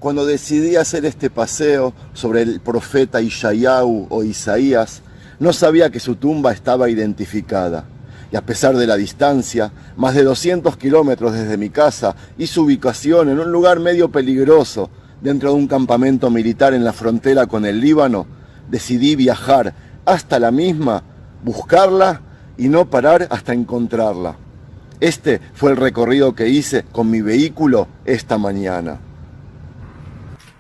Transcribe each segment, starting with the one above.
Cuando decidí hacer este paseo sobre el profeta Yeshayahu o Isaías, no sabía que su tumba estaba identificada. Y a pesar de la distancia, más de 200 kilómetros desde mi casa y su ubicación en un lugar medio peligroso, dentro de un campamento militar en la frontera con el Líbano, decidí viajar hasta la misma, buscarla y no parar hasta encontrarla. Este fue el recorrido que hice con mi vehículo esta mañana.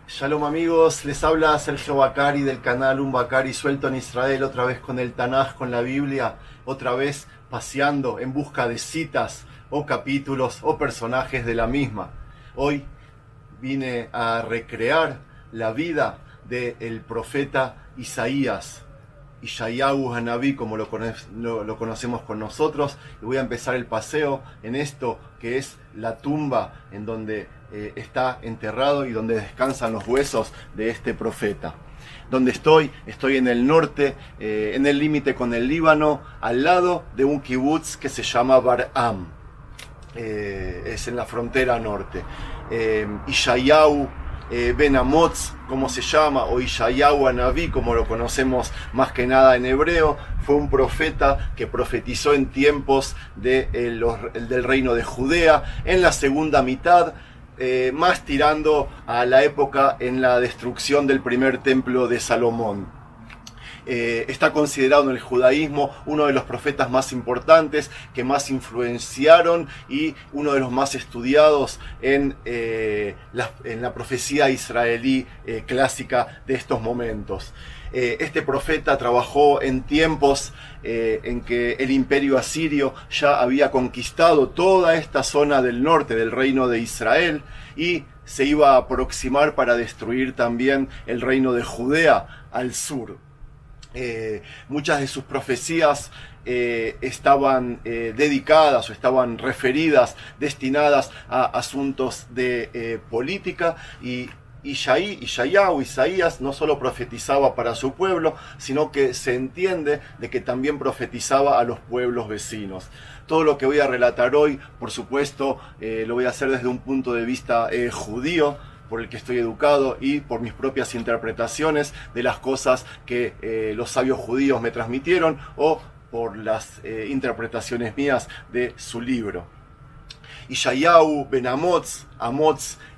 Shalom amigos, les habla Sergio Bacari del canal Un Bacari Suelto en Israel, otra vez con el Tanaj, con la Biblia, otra vez paseando en busca de citas o capítulos o personajes de la misma. Hoy vine a recrear la vida del profeta Isaías, Yeshayahu Hanabí, como lo conocemos con nosotros, y voy a empezar el paseo en esto que es la tumba en donde está enterrado y donde descansan los huesos de este profeta. Donde estoy en el norte, en el límite con el Líbano, al lado de un kibutz que se llama Bar'am. Es en la frontera norte. Yeshayahu Ben Amotz, como se llama, o Yeshayahu Hanabí, como lo conocemos más que nada en hebreo, fue un profeta que profetizó en tiempos del reino de Judea, en la segunda mitad, más tirando a la época en la destrucción del primer templo de Salomón. Está considerado en el judaísmo uno de los profetas más importantes, que más influenciaron y uno de los más estudiados en la profecía israelí clásica de estos momentos. Este profeta trabajó en tiempos en que el imperio asirio ya había conquistado toda esta zona del norte del reino de Israel y se iba a aproximar para destruir también el reino de Judea al sur. Muchas de sus profecías estaban dedicadas o estaban referidas, destinadas a asuntos de política, y Yeshayahu, Isaías, no solo profetizaba para su pueblo, sino que se entiende de que también profetizaba a los pueblos vecinos. Todo lo que voy a relatar hoy, por supuesto, lo voy a hacer desde un punto de vista judío, por el que estoy educado, y por mis propias interpretaciones de las cosas que los sabios judíos me transmitieron, o por las interpretaciones mías de su libro. Yeshayahu Ben Amotz,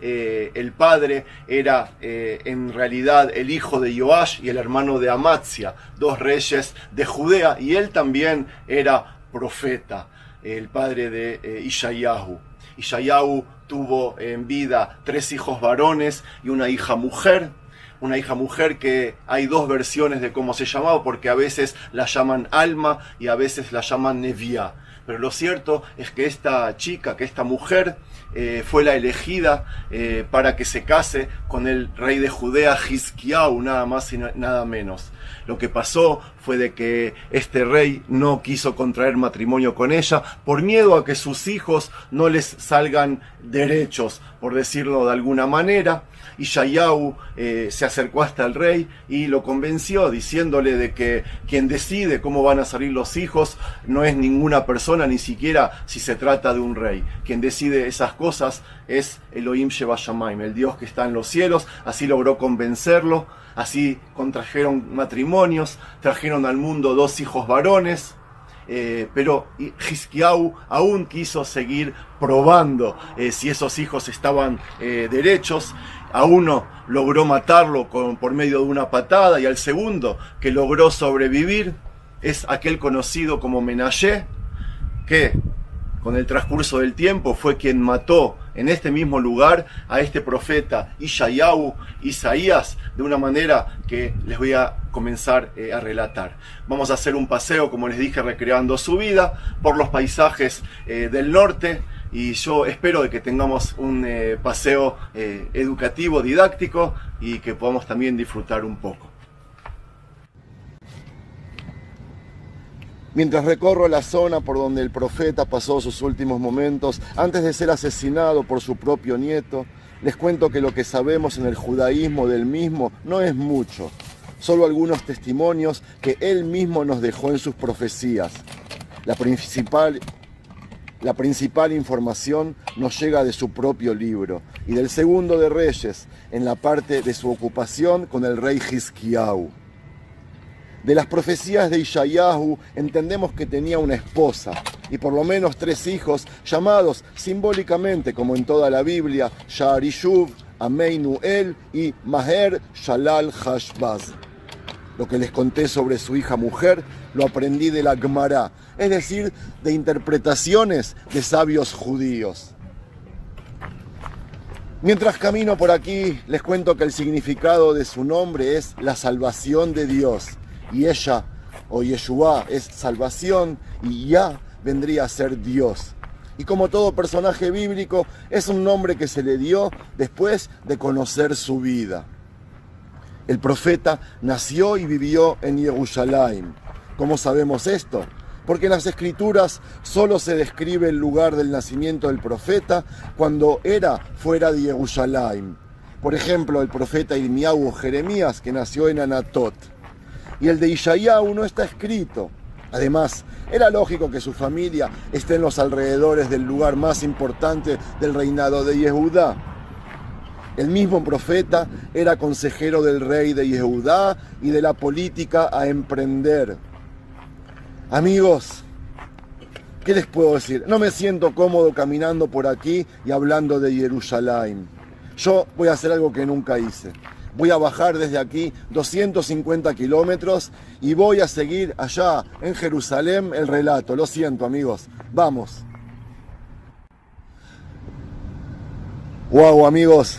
el padre, era en realidad el hijo de Joash y el hermano de Amatzia, dos reyes de Judea, y él también era profeta, el padre de Yeshayahu. Yeshayahu tuvo en vida 3 hijos varones y una hija mujer. Una hija mujer que hay dos versiones de cómo se llamaba, porque a veces la llaman Alma y a veces la llaman Neviá. Pero lo cierto es que esta chica, que esta mujer, fue la elegida para que se case con el rey de Judea, Hizkiyahu, nada más y nada menos. Lo que pasó fue de que este rey no quiso contraer matrimonio con ella por miedo a que sus hijos no les salgan derechos, por decirlo de alguna manera. Y Yeshayahu se acercó hasta el rey y lo convenció, diciéndole de que quien decide cómo van a salir los hijos no es ninguna persona, ni siquiera si se trata de un rey. Quien decide esas cosas es Elohim Shebashamayim, el Dios que está en los cielos. Así logró convencerlo, así contrajeron matrimonios, trajeron al mundo 2 hijos varones. Pero Hizkiyahu aún quiso seguir probando si esos hijos estaban derechos. A uno logró matarlo por medio de una patada, y al segundo, que logró sobrevivir, es aquel conocido como Menashe, que con el transcurso del tiempo fue quien mató en este mismo lugar a este profeta Yeshayahu, Isaías, de una manera que les voy a comenzar a relatar. Vamos a hacer un paseo, como les dije, recreando su vida por los paisajes del norte, y yo espero de que tengamos un paseo educativo, didáctico, y que podamos también disfrutar un poco. Mientras recorro la zona por donde el profeta pasó sus últimos momentos antes de ser asesinado por su propio nieto, les cuento que lo que sabemos en el judaísmo del mismo no es mucho, solo algunos testimonios que él mismo nos dejó en sus profecías. La principal la principal información nos llega de su propio libro y del segundo de Reyes, en la parte de su ocupación con el rey Hizkiyahu. De las profecías de Yeshayahu entendemos que tenía una esposa y por lo menos 3 hijos llamados simbólicamente, como en toda la Biblia, Sha'ar-Yishuv, Ameinuel y Maher Shalal Hashbaz. Lo que les conté sobre su hija mujer lo aprendí de la Gemara, es decir, de interpretaciones de sabios judíos. Mientras camino por aquí, les cuento que el significado de su nombre es la salvación de Dios. Y ella, o Yeshua, es salvación, y Ya vendría a ser Dios. Y como todo personaje bíblico, es un nombre que se le dio después de conocer su vida. El profeta nació y vivió en Jerusalén. ¿Cómo sabemos esto? Porque en las Escrituras solo se describe el lugar del nacimiento del profeta cuando era fuera de Jerusalén. Por ejemplo, el profeta Irmiyahu o Jeremías, que nació en Anatot. Y el de Yeshayahu no está escrito. Además, era lógico que su familia esté en los alrededores del lugar más importante del reinado de Yehudá. El mismo profeta era consejero del rey de Yehudá y de la política a emprender. Amigos, ¿qué les puedo decir? No me siento cómodo caminando por aquí y hablando de Jerusalén. Yo voy a hacer algo que nunca hice. Voy a bajar desde aquí 250 kilómetros y voy a seguir allá en Jerusalén el relato. Lo siento, amigos. Vamos. Wow, amigos,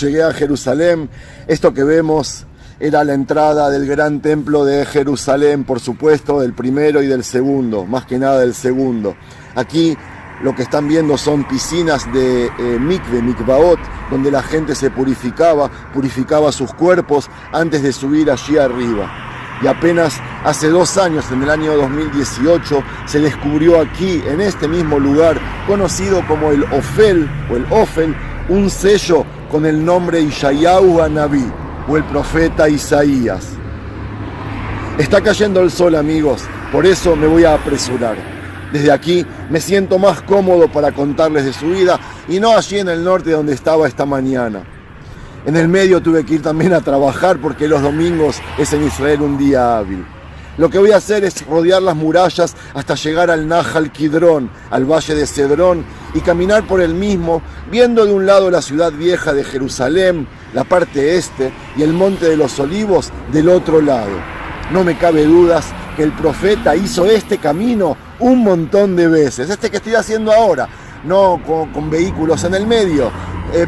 llegué a Jerusalén. Esto que vemos era la entrada del gran templo de Jerusalén, por supuesto, del primero y del segundo, más que nada del segundo. Aquí lo que están viendo son piscinas de mikvaot, donde la gente se purificaba sus cuerpos antes de subir allí arriba. Y apenas hace 2 años, en el año 2018, se descubrió aquí, en este mismo lugar, conocido como el Ofel, un sello con el nombre Yeshayahu Anabí, o el profeta Isaías. Está cayendo el sol, amigos, por eso me voy a apresurar. Desde aquí me siento más cómodo para contarles de su vida y no allí en el norte donde estaba esta mañana. En el medio tuve que ir también a trabajar porque los domingos es en Israel un día hábil. Lo que voy a hacer es rodear las murallas hasta llegar al Nahal Kidrón, al valle de Cedrón, y caminar por el mismo, viendo de un lado la ciudad vieja de Jerusalén, la parte este, y el monte de los olivos del otro lado. No me cabe dudas que el profeta hizo este camino un montón de veces, este que estoy haciendo ahora, no con vehículos en el medio,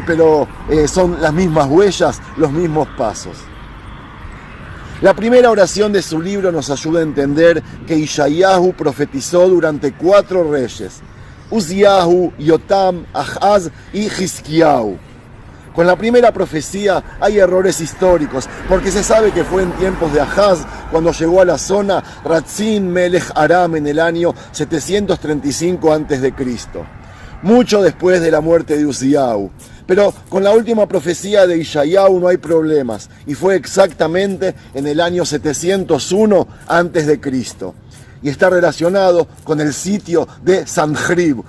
pero son las mismas huellas, los mismos pasos. La primera oración de su libro nos ayuda a entender que Yeshayahu profetizó durante 4 reyes: Uziyahu, Yotam, Ahaz y Hizkiyahu. Con la primera profecía hay errores históricos, porque se sabe que fue en tiempos de Ahaz cuando llegó a la zona Ratzin Melech Aram en el año 735 a.C., mucho después de la muerte de Uziyahu. Pero con la última profecía de Yeshayahu no hay problemas, y fue exactamente en el año 701 a.C., y está relacionado con el sitio de Sanjrib.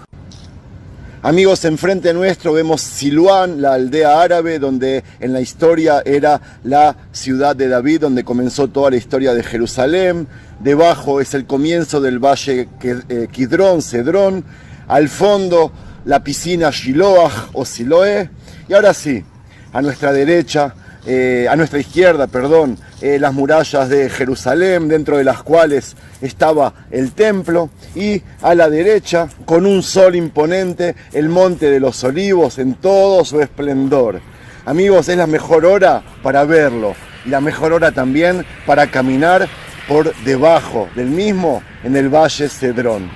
Amigos, enfrente nuestro vemos Siluán, la aldea árabe, donde en la historia era la ciudad de David, donde comenzó toda la historia de Jerusalén. Debajo es el comienzo del valle Kidrón, Cedrón. Al fondo la piscina Shiloach o Siloé. Y ahora sí, a nuestra derecha, a nuestra izquierda, perdón, las murallas de Jerusalén, dentro de las cuales estaba el templo, y a la derecha, con un sol imponente, el monte de los olivos en todo su esplendor. Amigos, es la mejor hora para verlo, y la mejor hora también para caminar por debajo del mismo en el valle Cedrón.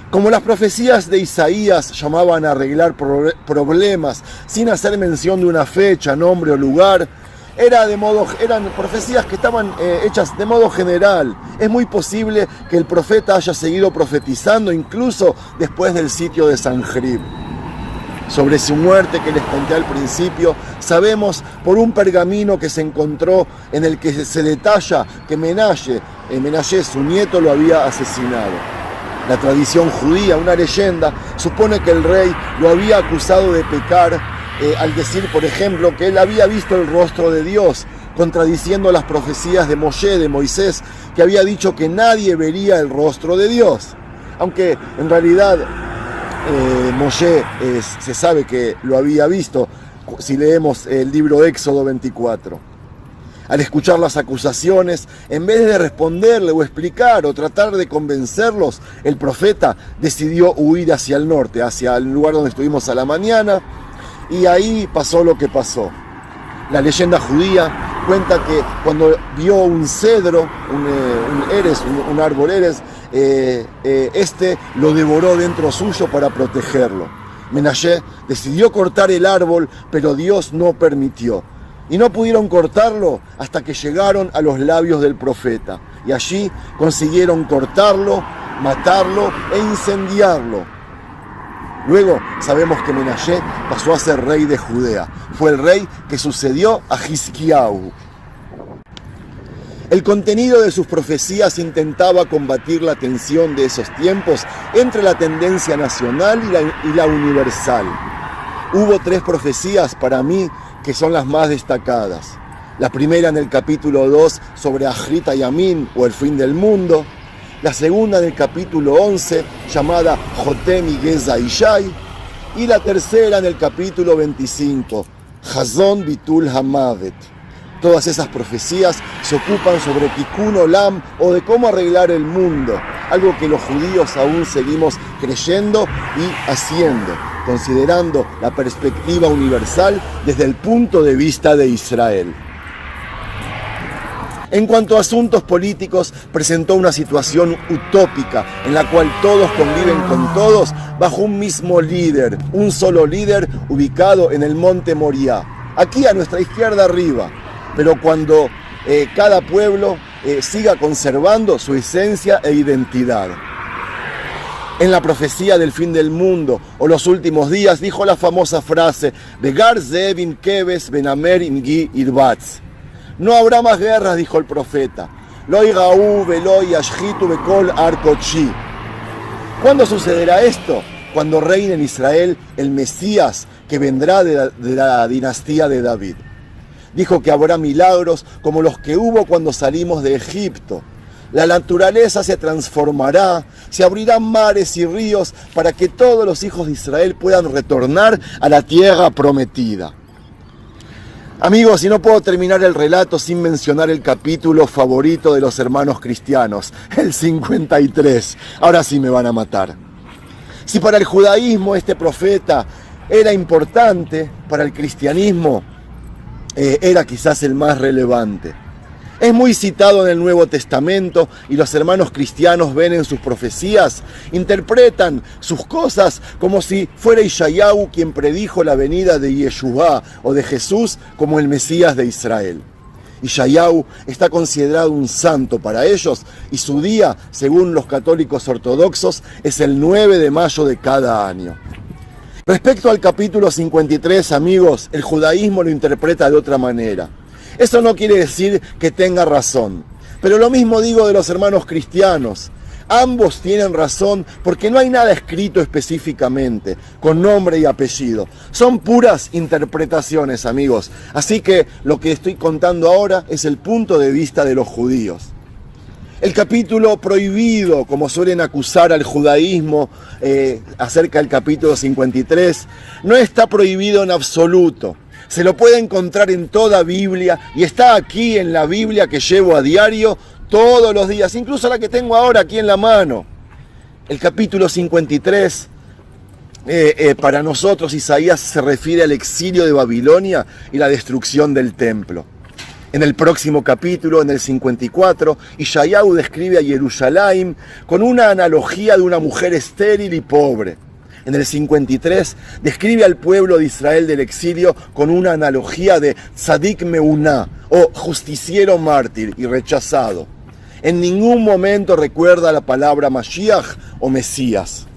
Como las profecías de Isaías llamaban a arreglar problemas sin hacer mención de una fecha, nombre o lugar, eran profecías que estaban hechas de modo general. Es muy posible que el profeta haya seguido profetizando incluso después del sitio de Sanjrib. Sobre su muerte, que les conté al principio, sabemos por un pergamino que se encontró en el que se detalla que Menashe, su nieto, lo había asesinado. La tradición judía, una leyenda, supone que el rey lo había acusado de pecar al decir, por ejemplo, que él había visto el rostro de Dios, contradiciendo las profecías de Moshe, de Moisés, que había dicho que nadie vería el rostro de Dios. Aunque en realidad Moshe se sabe que lo había visto si leemos el libro Éxodo 24. Al escuchar las acusaciones, en vez de responderle o explicar o tratar de convencerlos, el profeta decidió huir hacia el norte, hacia el lugar donde estuvimos a la mañana, y ahí pasó lo que pasó. La leyenda judía cuenta que cuando vio un cedro, un árbol eres, este lo devoró dentro suyo para protegerlo. Menashe decidió cortar el árbol, pero Dios no permitió. Y no pudieron cortarlo hasta que llegaron a los labios del profeta. Y allí consiguieron cortarlo, matarlo e incendiarlo. Luego sabemos que Menashe pasó a ser rey de Judea. Fue el rey que sucedió a Hizkiyahu. El contenido de sus profecías intentaba combatir la tensión de esos tiempos entre la tendencia nacional y la universal. Hubo 3 profecías para mí que son las más destacadas. La primera en el capítulo 2 sobre Ajrit Yamin o el fin del mundo. La segunda en el capítulo 11 llamada Jotem y Geza Ishai. Y la tercera en el capítulo 25, Hazon Bitul Hamavet. Todas esas profecías se ocupan sobre Tikkun Olam o de cómo arreglar el mundo, algo que los judíos aún seguimos creyendo y haciendo, considerando la perspectiva universal desde el punto de vista de Israel. En cuanto a asuntos políticos, presentó una situación utópica en la cual todos conviven con todos bajo un mismo líder, un solo líder ubicado en el monte Moriah, aquí a nuestra izquierda arriba. Pero cuando cada pueblo siga conservando su esencia e identidad. En la profecía del fin del mundo o los últimos días dijo la famosa frase Begar Zevin Keves Benamer Imgi Irbatz. No habrá más guerras, dijo el profeta. Loi Gaú Veloi Ashhitu Bekol Arkochi. ¿Cuándo sucederá esto? Cuando reine en Israel el Mesías que vendrá de la dinastía de David. Dijo que habrá milagros como los que hubo cuando salimos de Egipto. La naturaleza se transformará, se abrirán mares y ríos para que todos los hijos de Israel puedan retornar a la tierra prometida. Amigos, y no puedo terminar el relato sin mencionar el capítulo favorito de los hermanos cristianos, el 53. Ahora sí me van a matar. Si para el judaísmo este profeta era importante, para el cristianismo era quizás el más relevante. Es muy citado en el Nuevo Testamento y los hermanos cristianos ven en sus profecías, interpretan sus cosas como si fuera Ishayahu quien predijo la venida de Yeshua o de Jesús como el Mesías de Israel. Ishayahu está considerado un santo para ellos y su día, según los católicos ortodoxos, es el 9 de mayo de cada año. Respecto al capítulo 53, amigos, el judaísmo lo interpreta de otra manera. Eso no quiere decir que tenga razón, pero lo mismo digo de los hermanos cristianos. Ambos tienen razón porque no hay nada escrito específicamente, con nombre y apellido. Son puras interpretaciones, amigos. Así que lo que estoy contando ahora es el punto de vista de los judíos. El capítulo prohibido, como suelen acusar al judaísmo acerca del capítulo 53, no está prohibido en absoluto. Se lo puede encontrar en toda Biblia y está aquí en la Biblia que llevo a diario todos los días, incluso la que tengo ahora aquí en la mano. El capítulo 53, para nosotros, Isaías se refiere al exilio de Babilonia y la destrucción del templo. En el próximo capítulo, en el 54, Ishayahu describe a Jerusalén con una analogía de una mujer estéril y pobre. En el 53, describe al pueblo de Israel del exilio con una analogía de Tzadik Meuná, o justiciero mártir y rechazado. En ningún momento recuerda la palabra Mashiach o Mesías.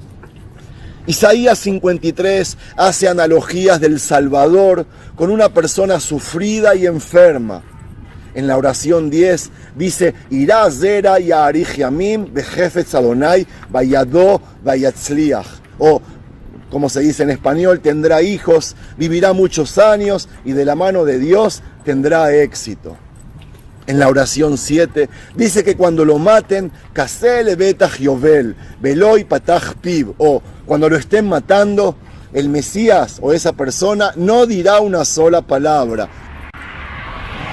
Isaías 53 hace analogías del Salvador con una persona sufrida y enferma. En la oración 10 dice, Irá zera ya'arich yamim bejefetz Adonai vayadó vayatzliach. O, como se dice en español, tendrá hijos, vivirá muchos años y de la mano de Dios tendrá éxito. En la oración 7 dice que cuando lo maten, kasele betach yovel, veloy patach piv, o cuando lo estén matando, el Mesías o esa persona no dirá una sola palabra.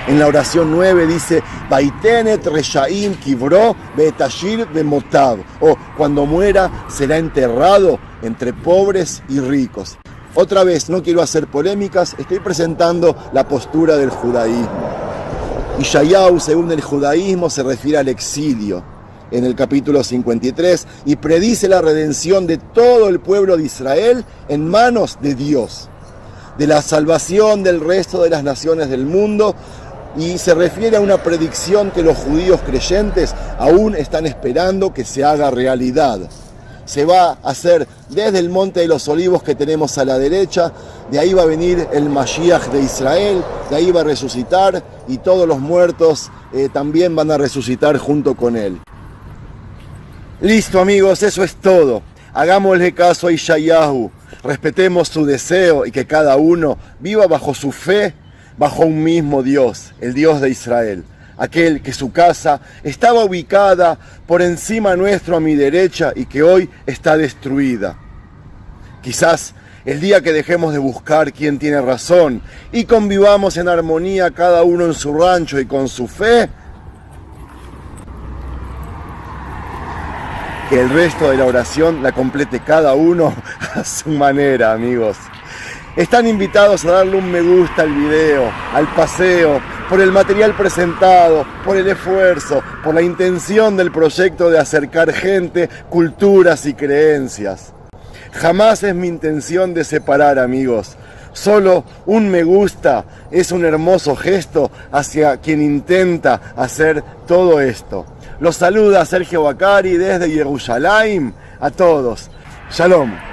En la oración 9 dice, Vaitenet reshaim kibro betashir bemotav, o cuando muera será enterrado entre pobres y ricos. Otra vez, no quiero hacer polémicas, estoy presentando la postura del judaísmo. Yeshayahu, según el judaísmo, se refiere al exilio en el capítulo 53 y predice la redención de todo el pueblo de Israel en manos de Dios, de la salvación del resto de las naciones del mundo, y se refiere a una predicción que los judíos creyentes aún están esperando que se haga realidad. Se va a hacer desde el Monte de los Olivos que tenemos a la derecha, de ahí va a venir el Mashiach de Israel, de ahí va a resucitar y todos los muertos también van a resucitar junto con él. Listo amigos, eso es todo. Hagámosle caso a Yeshayahu, respetemos su deseo y que cada uno viva bajo su fe, bajo un mismo Dios, el Dios de Israel. Aquel que su casa estaba ubicada por encima nuestro a mi derecha y que hoy está destruida. Quizás el día que dejemos de buscar quién tiene razón y convivamos en armonía cada uno en su rancho y con su fe, que el resto de la oración la complete cada uno a su manera, amigos. Están invitados a darle un me gusta al video, al paseo, por el material presentado, por el esfuerzo, por la intención del proyecto de acercar gente, culturas y creencias. Jamás es mi intención de separar, amigos. Solo un me gusta es un hermoso gesto hacia quien intenta hacer todo esto. Los saluda Sergio Bacari desde Jerusalén. A todos. Shalom.